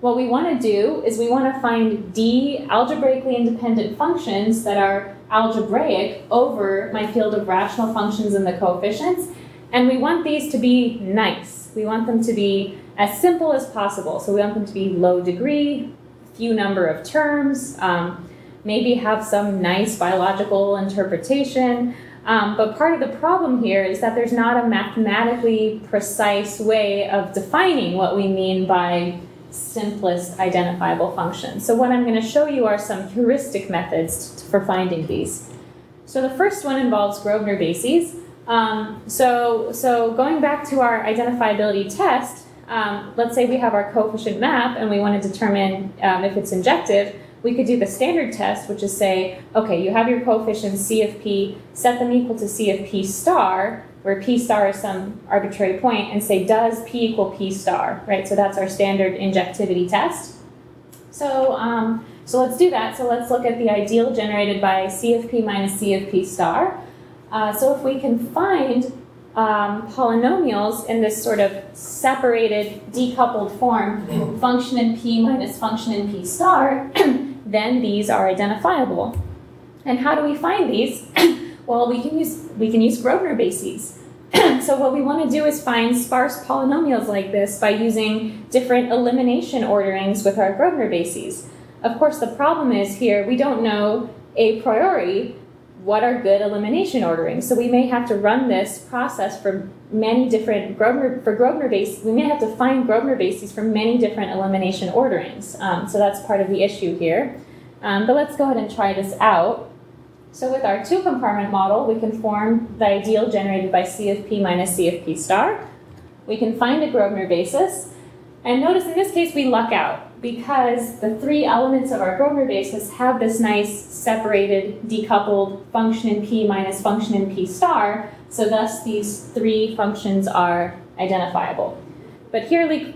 What we want to do is we want to find D algebraically independent functions that are algebraic over my field of rational functions and the coefficients. And we want these to be nice. We want them to be as simple as possible. So we want them to be low degree, few number of terms, maybe have some nice biological interpretation. But part of the problem here is that there's not a mathematically precise way of defining what we mean by simplest identifiable functions. So what I'm going to show you are some heuristic methods for finding these. So the first one involves Grosvenor bases. So going back to our identifiability test, let's say we have our coefficient map and we want to determine if it's injective. We could do the standard test, which is say, okay, you have your coefficients C of P, set them equal to C of P star, where P star is some arbitrary point, and say, does P equal P star, right? So that's our standard injectivity test. So let's do that. So let's look at the ideal generated by C of P minus C of P star. So if we can find polynomials in this sort of separated, decoupled form, function in P minus function in P star, then these are identifiable. And how do we find these? Well, we can use Grosvenor bases. So what we want to do is find sparse polynomials like this by using different elimination orderings with our Grosvenor bases. Of course, the problem is here we don't know a priori what are good elimination orderings. So we may have to run this process for many different Grosvenor bases. We may have to find Grosvenor bases for many different elimination orderings. So that's part of the issue here. But let's go ahead and try this out. So with our two-compartment model, we can form the ideal generated by C of P minus C of P star. We can find a Grosvenor basis. And notice in this case we luck out because the three elements of our Grosvenor basis have this nice separated, decoupled function in P minus function in P star. So thus these three functions are identifiable. But clearly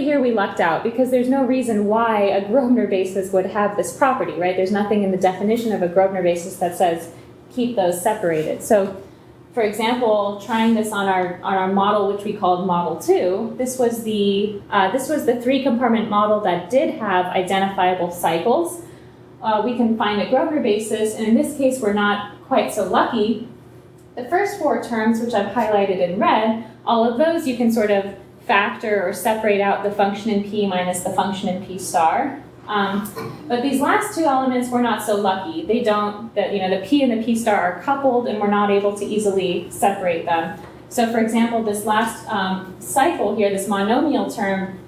here we lucked out because there's no reason why a Grosvenor basis would have this property, right? There's nothing in the definition of a Grosvenor basis that says keep those separated. So for example, trying this on our model, which we called Model 2, this was the three-compartment model that did have identifiable cycles. We can find a Grosvenor basis, and in this case, we're not quite so lucky. The first four terms, which I've highlighted in red, all of those you can sort of factor or separate out the function in P minus the function in P star. But these last two elements, we're not so lucky. They don't, the P and the P star are coupled and we're not able to easily separate them. So for example, this last cycle here, this monomial term,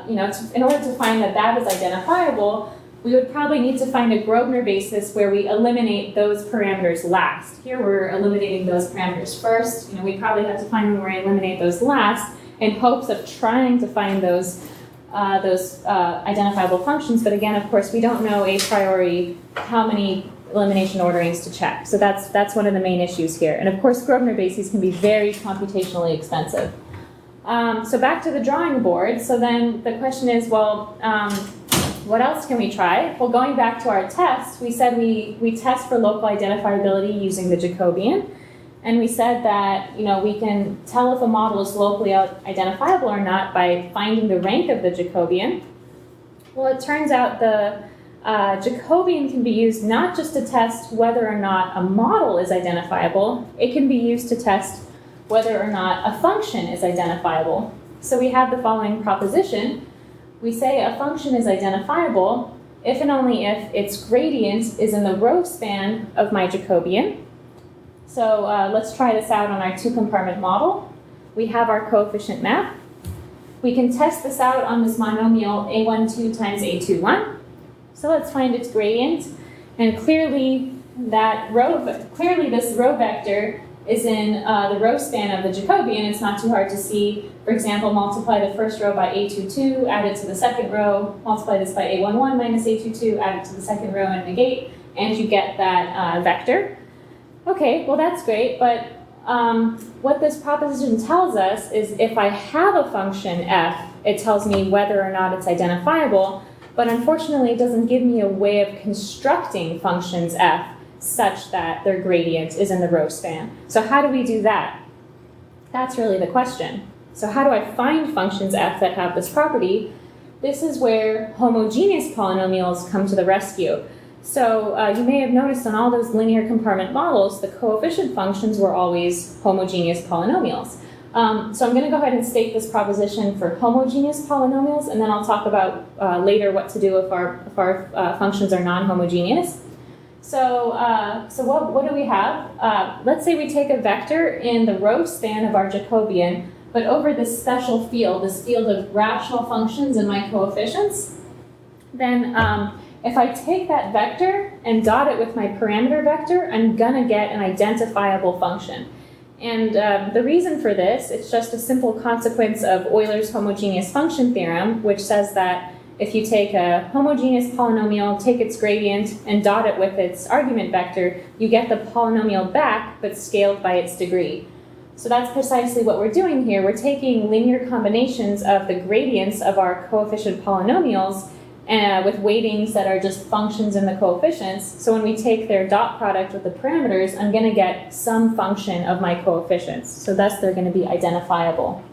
in order to find that is identifiable, we would probably need to find a Grosvenor basis where we eliminate those parameters last. Here we're eliminating those parameters first. We probably have to find one where we eliminate those last in hopes of trying to find those identifiable functions, but again, of course, we don't know a priori how many elimination orderings to check. So that's one of the main issues here. And of course, Grosvenor bases can be very computationally expensive. So back to the drawing board. So then the question is, well, what else can we try? Well, going back to our test, we said we test for local identifiability using the Jacobian. And we said that we can tell if a model is locally identifiable or not by finding the rank of the Jacobian. Well, it turns out the Jacobian can be used not just to test whether or not a model is identifiable, it can be used to test whether or not a function is identifiable. So we have the following proposition. We say a function is identifiable if and only if its gradient is in the row span of my Jacobian. So let's try this out on our two-compartment model. We have our coefficient map. We can test this out on this monomial a12 times a21. So let's find its gradient. And clearly this row vector is in the row span of the Jacobian. It's not too hard to see. For example, multiply the first row by a22, add it to the second row, multiply this by a11 minus a22, add it to the second row and negate, and you get that vector. Okay, well that's great, but what this proposition tells us is if I have a function f, it tells me whether or not it's identifiable, but unfortunately it doesn't give me a way of constructing functions f such that their gradient is in the row span. So how do we do that? That's really the question. So how do I find functions f that have this property? This is where homogeneous polynomials come to the rescue. So you may have noticed on all those linear compartment models, the coefficient functions were always homogeneous polynomials. So I'm going to go ahead and state this proposition for homogeneous polynomials, and then I'll talk about later what to do if our functions are non-homogeneous. So what do we have? Let's say we take a vector in the row span of our Jacobian, but over this special field, this field of rational functions and my coefficients, then if I take that vector and dot it with my parameter vector, I'm gonna get an identifiable function. And the reason for this, it's just a simple consequence of Euler's homogeneous function theorem, which says that if you take a homogeneous polynomial, take its gradient, and dot it with its argument vector, you get the polynomial back, but scaled by its degree. So that's precisely what we're doing here. We're taking linear combinations of the gradients of our coefficient polynomials with weightings that are just functions in the coefficients. So when we take their dot product with the parameters, I'm going to get some function of my coefficients. So thus they're going to be identifiable.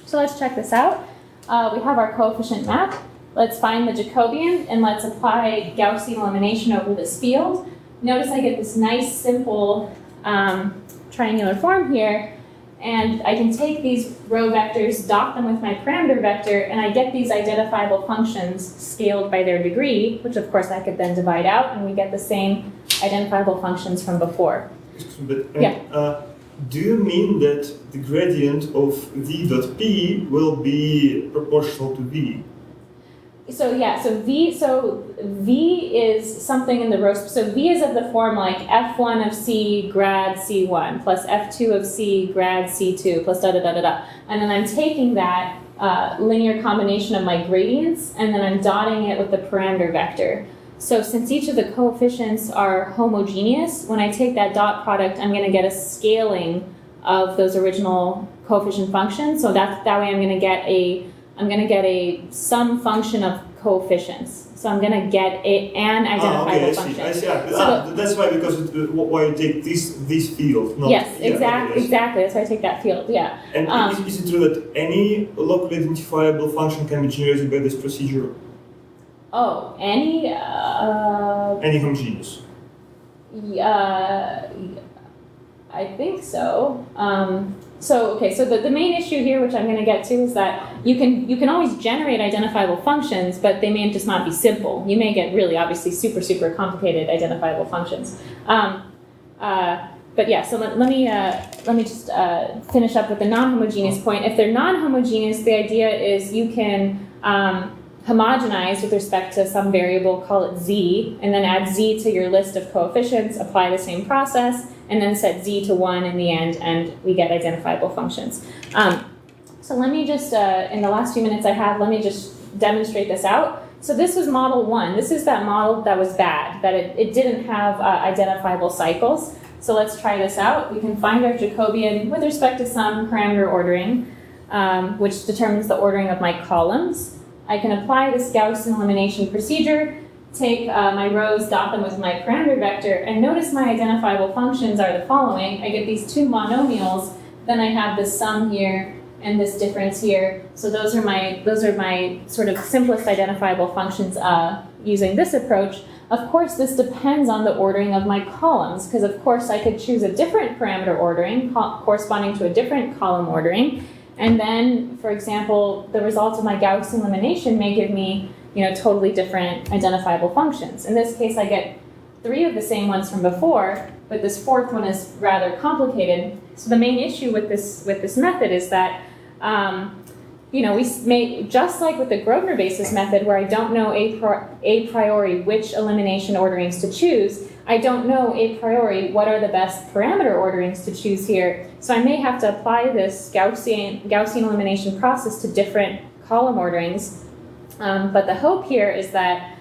So let's check this out. We have our coefficient map. Let's find the Jacobian and let's apply Gaussian elimination over this field. Notice I get this nice simple triangular form here. And I can take these row vectors, dot them with my parameter vector, and I get these identifiable functions scaled by their degree, which of course I could then divide out, and we get the same identifiable functions from before. Do you mean that the gradient of v dot p will be proportional to v? So yeah, so V is something in the row. So V is of the form like F1 of C grad C1 plus F2 of C grad C2 plus da da da da da. And then I'm taking that linear combination of my gradients and then I'm dotting it with the parameter vector. So since each of the coefficients are homogeneous, when I take that dot product, I'm going to get a scaling of those original coefficient functions. So that way I'm going to get a some function of coefficients. So I'm going to get an identifiable function. I see. That's why, why you take this field. Not, yes, exactly. That's why I take that field. Yeah. And is it true that any locally identifiable function can be generated by this procedure? Oh, any homogeneous. I think so. So the main issue here, which I'm going to get to, is that you can always generate identifiable functions, but they may just not be simple. You may get really, obviously, super complicated identifiable functions. But yeah, so let me just finish up with the non-homogeneous point. If they're non-homogeneous, the idea is you can homogenize with respect to some variable, call it z, and then add z to your list of coefficients, apply the same process, and then set z to 1 in the end, and we get identifiable functions. So let me just, in the last few minutes I have, let me just demonstrate this out. So this was model 1. This is that model that was bad, that it didn't have identifiable cycles. So let's try this out. We can find our Jacobian with respect to some parameter ordering, which determines the ordering of my columns. I can apply this Gaussian elimination procedure, take my rows, dot them with my parameter vector, and notice my identifiable functions are the following. I get these two monomials, then I have this sum here and this difference here. So those are my sort of simplest identifiable functions using this approach. Of course, this depends on the ordering of my columns, because of course I could choose a different parameter ordering corresponding to a different column ordering. And then, for example, the results of my Gaussian elimination may give me, totally different identifiable functions. In this case, I get 3 of the same ones from before, but this fourth one is rather complicated. So the main issue with this method is that, we may, just like with the Grosvenor basis method, where I don't know a priori which elimination orderings to choose, I don't know a priori what are the best parameter orderings to choose here. So I may have to apply this Gaussian elimination process to different column orderings. But the hope here is that,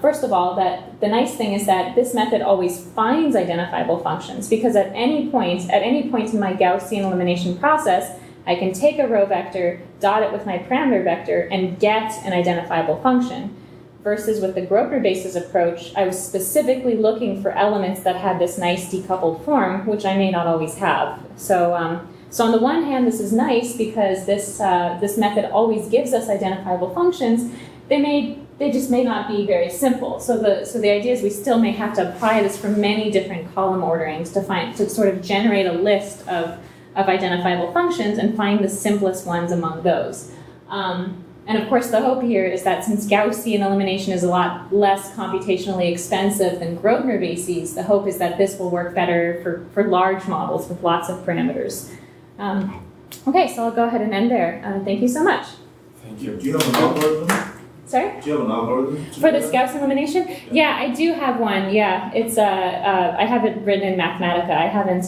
first of all, that the nice thing is that this method always finds identifiable functions, because at any point in my Gaussian elimination process, I can take a row vector, dot it with my parameter vector, and get an identifiable function. Versus with the Grosvenor basis approach, I was specifically looking for elements that had this nice decoupled form, which I may not always have. So on the one hand, this is nice because this method always gives us identifiable functions. They just may not be very simple. So the idea is we still may have to apply this for many different column orderings to sort of generate a list of identifiable functions and find the simplest ones among those. And of course, the hope here is that since Gaussian elimination is a lot less computationally expensive than Grosvenor bases, the hope is that this will work better for large models with lots of parameters. Okay, so I'll go ahead and end there. Thank you so much. Thank you. Do you have an algorithm? Sorry? Do you have an algorithm? For this Gaussian elimination? Yeah, I do have one. Yeah, it's I have it written in Mathematica. I haven't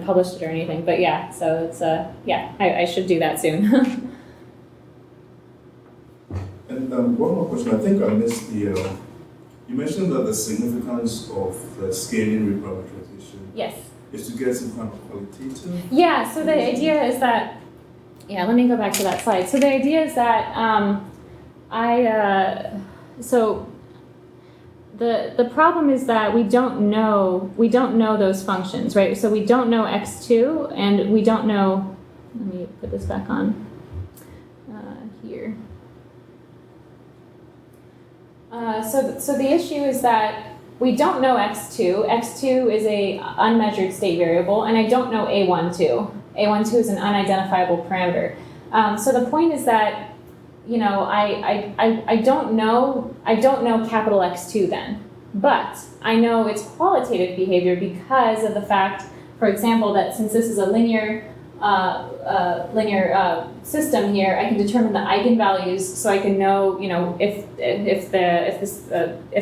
published it or anything, but yeah. So it's yeah, I should do that soon. And one more question. I think I missed the. You mentioned that the significance of the scaling reparameterization Yes. is to get some kind of qualitative. Yeah. So the idea is that. Yeah. Let me go back to that slide. So the idea is that so the problem is that we don't know those functions, right? So we don't know x2, and we don't know. Let me put this back on here. So the issue is that we don't know x2. x2 is a unmeasured state variable, and I don't know a12. a12 is an unidentifiable parameter. So the point is that, you know, I don't know capital X2 then, but I know its qualitative behavior because of the fact, for example, that since this is a linear system here, I can determine the eigenvalues, so I can know, you know, if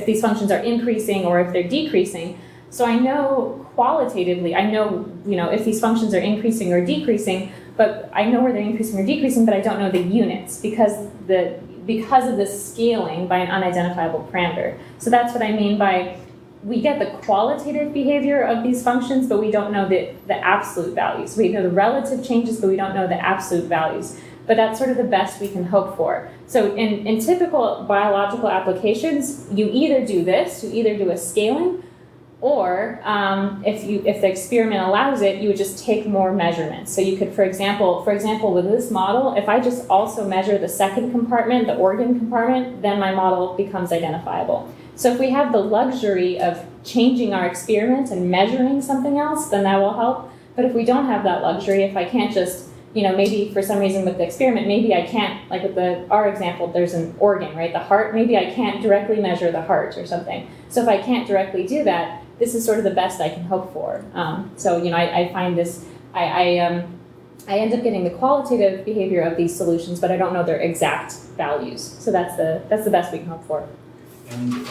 these functions are increasing or if they're decreasing. So I know qualitatively, I know, you know, if these functions are increasing or decreasing, but I know where they're increasing or decreasing, but I don't know the units because of the scaling by an unidentifiable parameter. So that's what I mean by we get the qualitative behavior of these functions, but we don't know the absolute values. We know the relative changes, but we don't know the absolute values. But that's sort of the best we can hope for. So in typical biological applications, you either do this, you either do a scaling, or if the experiment allows it, you would just take more measurements. So you could, for example, with this model, if I just also measure the second compartment, the organ compartment, then my model becomes identifiable. So if we have the luxury of changing our experiment and measuring something else, then that will help. But if we don't have that luxury, if I can't just, you know, maybe for some reason with the experiment, maybe I can't, like with our example, there's an organ, right? The heart, maybe I can't directly measure the heart or something. So if I can't directly do that, this is sort of the best I can hope for. So, you know, I find this, I end up getting the qualitative behavior of these solutions, but I don't know their exact values. So that's the best we can hope for. And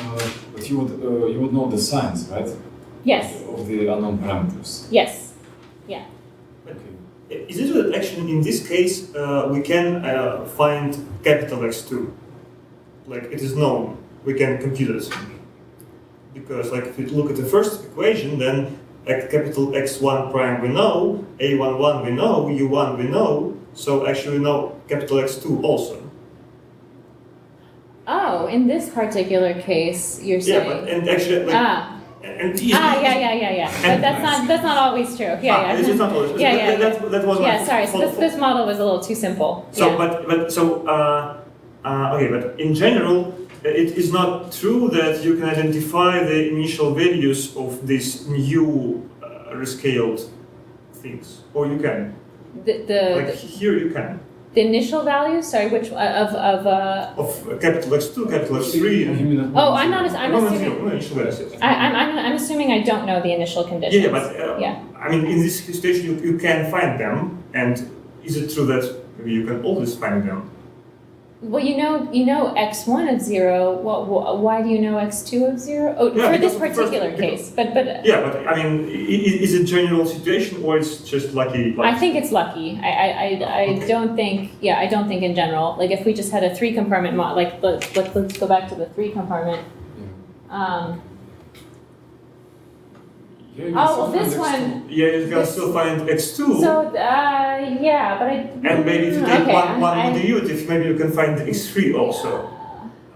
but you would know the signs, right? Yes. Of the unknown parameters. Yes. Yeah. Okay. Is it that actually in this case we can find capital X2? Like it is known, we can compute it. Because like if you look at the first equation, then like capital X1 prime we know, A11 we know, U1 we know, so actually we know capital X2 also. Oh, in this particular case, you're saying. Yeah, but and actually like, yeah. But that's not always true. Yeah. It's not always. Yeah. That was yeah. Sorry. So this model was a little too simple. So, yeah. Okay, but in general, it is not true that you can identify the initial values of these new rescaled things, or you can. Here you can. The initial values, sorry, which of capital X2, capital X3. And I'm assuming I don't know the initial conditions. Yeah, but I mean, in this situation, you can find them, and is it true that maybe you can always find them? Well, you know x1 of 0. Well, why do you know x2 of 0? Oh, yeah, for this particular case, but yeah, but I mean, is it general situation or it's just lucky? I think it's lucky. I don't think. Yeah, I don't think in general. Like if we just had a 3-compartment model, like let's go back to the 3-compartment. This one. Yeah, you can still find X2. So, yeah, but And maybe if you take one derivative, maybe you can find X3 also.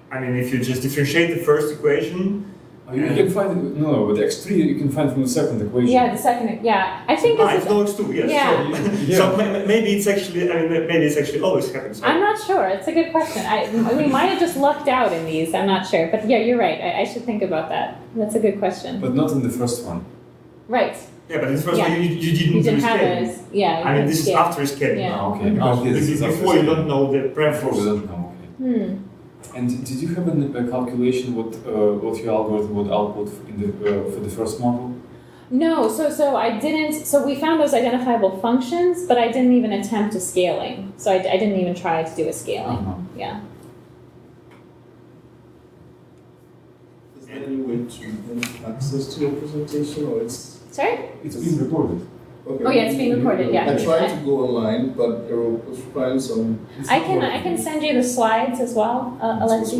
I mean, if you just differentiate the first equation. You can find, with X3 you can find from the second equation. Yeah, the second, yeah. I think it's no X2, yes. Yeah. So maybe it's actually, always happens. I'm not sure. It's a good question. We might have just lucked out in these. I'm not sure. But yeah, you're right. I should think about that. That's a good question. But not in the first one. Right. Yeah, but in the first Yeah. one you didn't You didn't do have scaling. it. Yeah. you I mean, couldn't this is scale. after scaling. Yeah. Ah, okay. Because Okay, this is before you don't know the Before parameters. we don't know. Okay. And did you have a calculation what your algorithm would output in the for the first model? No, so I didn't. So we found those identifiable functions, but I didn't even attempt a scaling. So I didn't even try to do a scaling. Yeah. Is there any way to get access to your presentation, or it's Sorry. It's being recorded. okay? Oh yeah, it's being recorded. Yeah. I tried to go online, but it was trying some. I can send you the slides as well, Alexei.